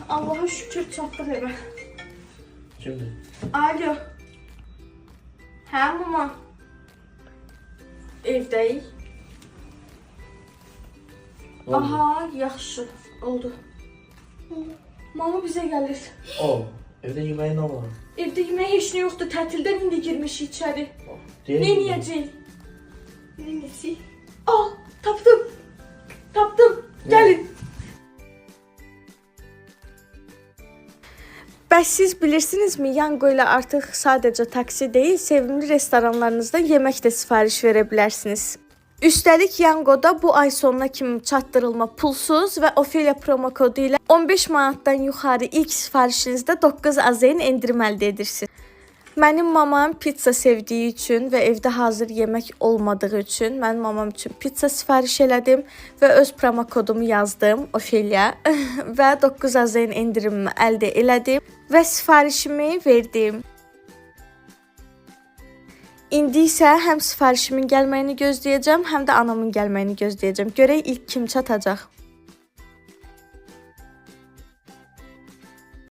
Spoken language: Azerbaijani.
Allah'a şükür çatdıq evə. Kimdir? Alo. Hə mama. Evdəyik. Aha, yaxşı. Oldu. Mama bizə gəlir. O, evdə yeməyin nə var? Evdə yemək heç nə yoxdur. Tətildən indi girmişik içəri. Deyək Ne mi? yiyəcəyik? Neyəcəyik? Aa, tapdım. Tapdım. Gəlin. Bəs siz bilirsinizmi, Yango ilə artıq sadəcə taksi deyil, sevimli restoranlarınızda yemək də sifariş verə bilərsiniz. Üstəlik Yangoda bu ay sonuna kimi çatdırılma pulsuz və Ofelia promo kodu ilə 15 manatdan yuxarı ilk sifarişinizdə 9 AZN endirim əldə edirsiniz. Mənim mamam pizza sevdiyi üçün və evdə hazır yemək olmadığı üçün mənim mamam üçün pizza sifariş elədim və öz promo kodumu yazdım, Ofelia, və 9 AZN endirimimi əldə elədim və sifarişimi verdim. İndi isə həm sifarişimin gəlməyini gözləyəcəm, həm də anamın gəlməyini gözləyəcəm. Görək ilk kim çatacaq.